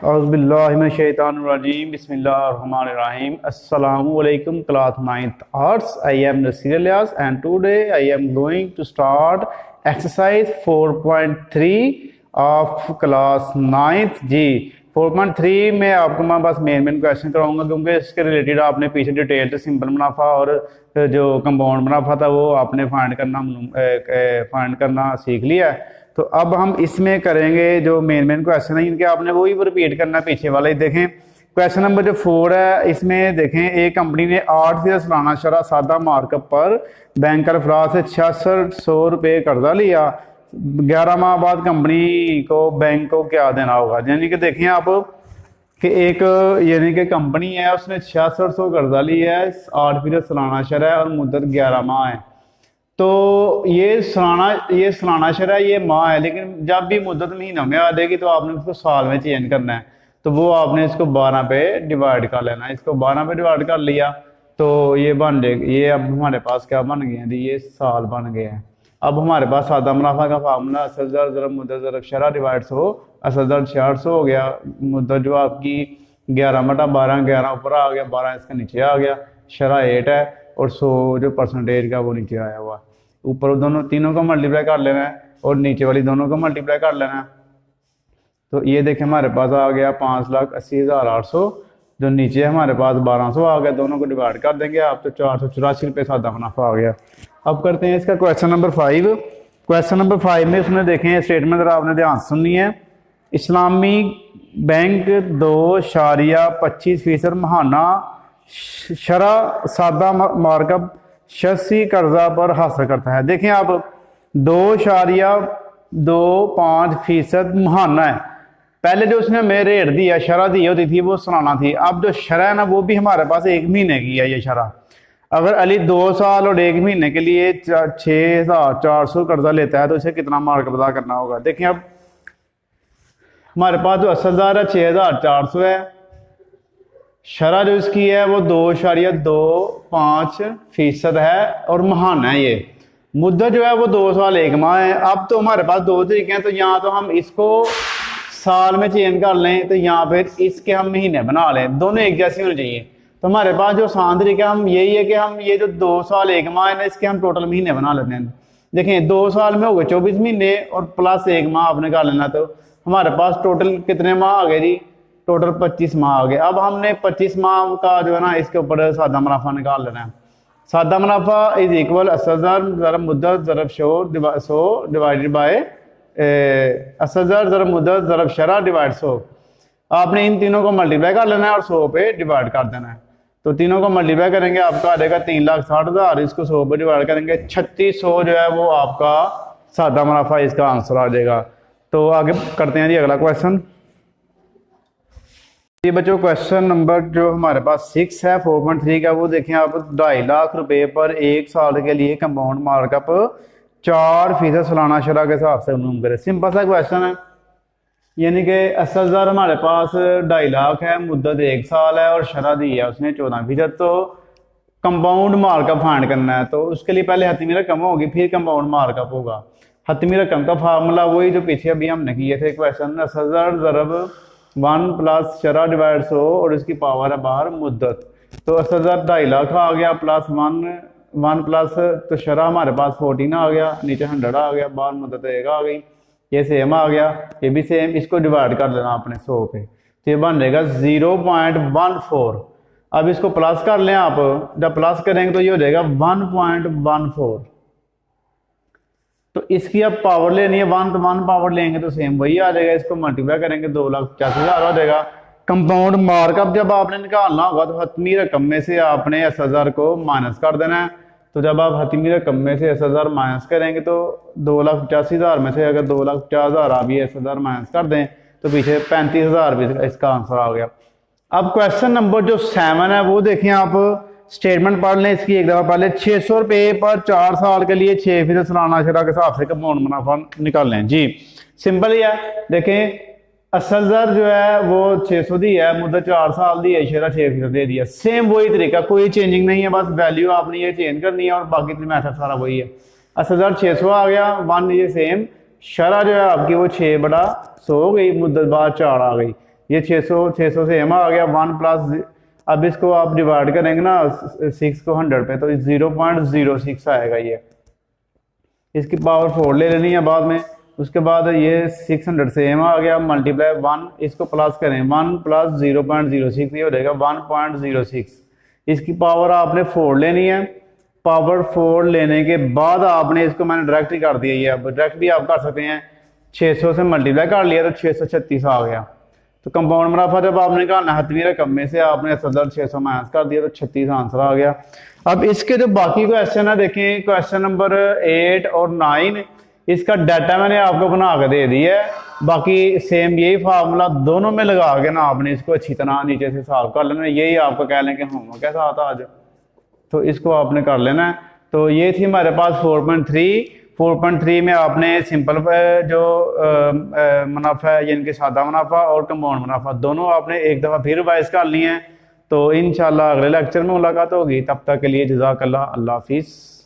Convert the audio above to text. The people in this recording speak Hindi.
औज़ुबिल्लाहिमिनश्शैतानिर्रजीम बिस्मिल्लाहिर्रहमानिर्रहीम अस्सलामुअलैकुम class 9th arts I am Naseer Ilyas and today I am going to start exercise 4.3 of class 9th जी 4.3 में आपको मैं बस मेन क्वेश्चन कराऊंगा क्योंकि इसके रिलेटेड आपने पीछे डिटेल से सिंपल मुनाफा और जो कंपाउंड मुनाफा था वो आपने फाइंड करना सीख लिया है। तो अब हम इसमें करेंगे जो मेन क्वेश्चन है इनके आपने वही रिपीट करना है, पीछे वाला ही देखें। क्वेश्चन नंबर जो 4 है इसमें देखें, एक कंपनी ने 8 सालाना शरह सादा मार्कअप पर बैंक अफराद से 6600 रुपये कर्जा लिया। 11 माह बाद कंपनी को बैंक को क्या देना होगा। यानी कि देखें आप कि एक यानी कि कंपनी है उसने 6600 कर्जा लिया है, 8 सालाना शरह है और मुद्दत 11 माह है। तो ये सालाना शरह ये माह है, लेकिन जब भी मुद्दत महीनों में आ जाएगी तो आपने उसको साल में चेंज करना है। तो वो आपने इसको 12 पे डिवाइड कर लेना है। इसको 12 पे डिवाइड कर लिया तो ये बन जाएगा, ये अब हमारे पास क्या बन गए हैं जी, ये साल बन गए हैं। अब हमारे पास सादा मुनाफा का फार्मूला असल दर ज़रब मुद्दत ज़रब शरह डिवाइड 100, असल दर 6600 हो गया, मुद्दत जो आपकी 11/12, 11 ऊपर आ गया, 12 इसका नीचे आ गया, शरह 8 है और 100 जो परसेंटेज का वो नीचे आया हुआ। ऊपर दोनों तीनों को मल्टीप्लाई कर लेना है और नीचे वाली दोनों को मल्टीप्लाई कर लेना है। तो ये देखें हमारे पास आ गया 5,80,800, जो नीचे हमारे पास 1200 आ गया, दोनों को डिवाइड कर देंगे आप तो 484 रुपये सादा मुनाफा आ गया। अब करते हैं इसका क्वेश्चन नंबर 5। क्वेश्चन नंबर 5 में उसने देखें स्टेटमेंट जरा आपने ध्यान सुननी है। इस्लामी बैंक 2.25% महाना शरह सादा मार्कअप 86 कर्जा पर हासिल करता है। देखें आप 2.25% महाना है। पहले जो उसने हमें रेट दिया, शरह दी होती थी वो सालाना थी। अब जो शरह है ना वो भी हमारे पास 1 महीने की है। ये शरह अगर अली 2 साल और 1 महीने के लिए 6400 कर्जा लेता है तो इसे कितना मार्कअप अदा करना होगा। देखिए अब हमारे पास जो असल दर है 6400 है, शरह जो इसकी है वो 2.25% है और महाना है। ये मुद्दत जो है वो 2 साल 1 माह है। अब तो हमारे पास 2 तरीके हैं, तो यहाँ तो हम इसको साल में चेंज कर लें तो यहाँ पे इसके हम महीने बना लें, दोनों एक जैसे होने चाहिए। तो हमारे पास जो आसान तरीका हम यही है कि हम ये जो 2 साल 1 माह है ना इसके हम टोटल महीने बना लेते हैं। देखें 2 साल में हो गए 24 महीने और प्लस 1 माह आपने कर लेना, तो हमारे पास टोटल कितने माह आ गए जी, टोटल 25 माह आ गए। अब हमने 25 माह का जो है ना इसके ऊपर सादा मुनाफा निकाल लेना है। सादा मुनाफा इज इक्वल असल दर ज़रब मुद्दत ज़रब 100 डिवाइडेड बाय असल दर ज़रब मुद्दत ज़रब शरह डिवाइड 100। आपने इन तीनों को मल्टीप्लाई कर लेना है और 100 पे डिवाइड कर देना है। तो तीनों को मल्टीप्लाई करेंगे आपका आ जाएगा 3,60,000, इसको 100 पे डिवाइड करेंगे 3600 जो है वो आपका सादा मुनाफा इसका आंसर आ जाएगा। तो आगे करते हैं जी अगला क्वेश्चन। ये बच्चों क्वेश्चन नंबर जो हमारे पास 6 है 4.3 का, वो देखें आप 2.5 लाख रुपए पर 1 साल के लिए कंपाउंड मार्कअप 4% सालाना शरह के हिसाब से मालूम करें। सिंपल सा क्वेश्चन है, यानी कि असल दर हमारे पास 2.5 लाख है, मुद्दत 1 साल है और शरह दी है उसने 14%। तो कंपाउंड मार्कअप फाइंड करना है, तो उसके लिए पहले हतमी रकम होगी फिर कंपाउंड मार्कअप होगा। हतमी रकम का फार्मूला वही जो पीछे अभी हमने किए थे क्वेश्चन, असल दर ज़रब 1 प्लस शरह डिवाइड 100 और इसकी पावर है बाहर मुद्दत। तो असल दर 2.5 लाख आ गया प्लस 1 प्लस तो शरह हमारे पास 14 आ गया, नीचे 100 आ गया, बाहर मुद्दत 1 आ गई, ये सेम आ गया, ये भी सेम। इसको डिवाइड कर देना आपने 100 पे, तो ये बन जाएगा 0.14। अब इसको प्लस कर लें आप, जब प्लस करेंगे तो ये हो जाएगा 1.14। तो इसकी अब पावर लेनी है 1 तो 1 पावर लेंगे तो सेम वही आ जाएगा। इसको मल्टीप्लाई करेंगे 2,85,000 हो जाएगा। कंपाउंड मार्कअप जब आपने निकालना होगा तो हतमी रकम में से आपने 80,000 को माइनस कर देना है। तो जब आप हतमी रकम में से 80,000 माइनस करेंगे तो 2,85,000 में से अगर 2,50,000 आप ये 80,000 माइनस कर दें तो पीछे 35,000 भी इसका आंसर आ गया। अब क्वेश्चन नंबर जो 7 है वो देखें आप, स्टेटमेंट पढ़ लें इसकी एक दफ़ा पहले। 600 रुपये पर 4 साल के लिए 6% सालाना शरह के हिसाब से कंपाउंड मुनाफा निकाल लें जी। सिंपल ही है, देखें असल दर जो है वो 600 दी है, मुद्दत 4 साल दी है, शरह 6% दे दिया। सेम वही तरीका, कोई चेंजिंग नहीं है, बस वैल्यू आपने ये चेंज करनी है और बाकी मैथड सारा वही है। असल दर 600 आ गया, 1 ये सेम, शरह जो है आपकी वो 6/100 हो गई, मुद्दत बाद 4 आ गई। ये 600 से एम आ गया 1 प्लस, अब इसको आप डिवाइड करेंगे ना 6 को 100 पे, तो 0.06 आएगा ये। इसकी पावर 4 ले लेनी है बाद में। उसके बाद ये 600 से एम आ गया मल्टीप्लाई 1, इसको प्लस करें 1 प्लस 0.06, ये हो जाएगा 1.06। इसकी पावर आपने 4 लेनी है। पावर 4 लेने के बाद आपने इसको, मैंने डायरेक्ट ही कर दिया, ये अब डायरेक्ट भी आप कर सकते हैं। 600 से मल्टीप्लाई कर लिया तो 636 आ गया। तो कंपाउंड मुनाफा जब आपने निकालना हतवी रकम में से आपने असल 600 माइनस कर दिया तो 36 आंसर आ गया। अब इसके जो बाकी क्वेश्चन है देखें, क्वेश्चन नंबर 8 और 9, इसका डाटा मैंने आपको बना के दे दिया है। बाकी सेम यही फार्मूला दोनों में लगा के ना आपने इसको अच्छी तरह नीचे से सॉल्व कर लेना। यही आपको कह लें कि होमवर्क कैसा आता आज, तो इसको आपने कर लेना है। तो ये थी हमारे पास 4.3 में आपने सिंपल जो मुनाफा है यानी कि सादा मुनाफा और कंपाउंड मुनाफा दोनों आपने एक दफ़ा फिर रिवाइज कर लिए हैं। तो इंशाल्लाह अगले लेक्चर में मुलाकात होगी, तब तक के लिए जज़ाकल्लाह, अल्लाह हाफिज़।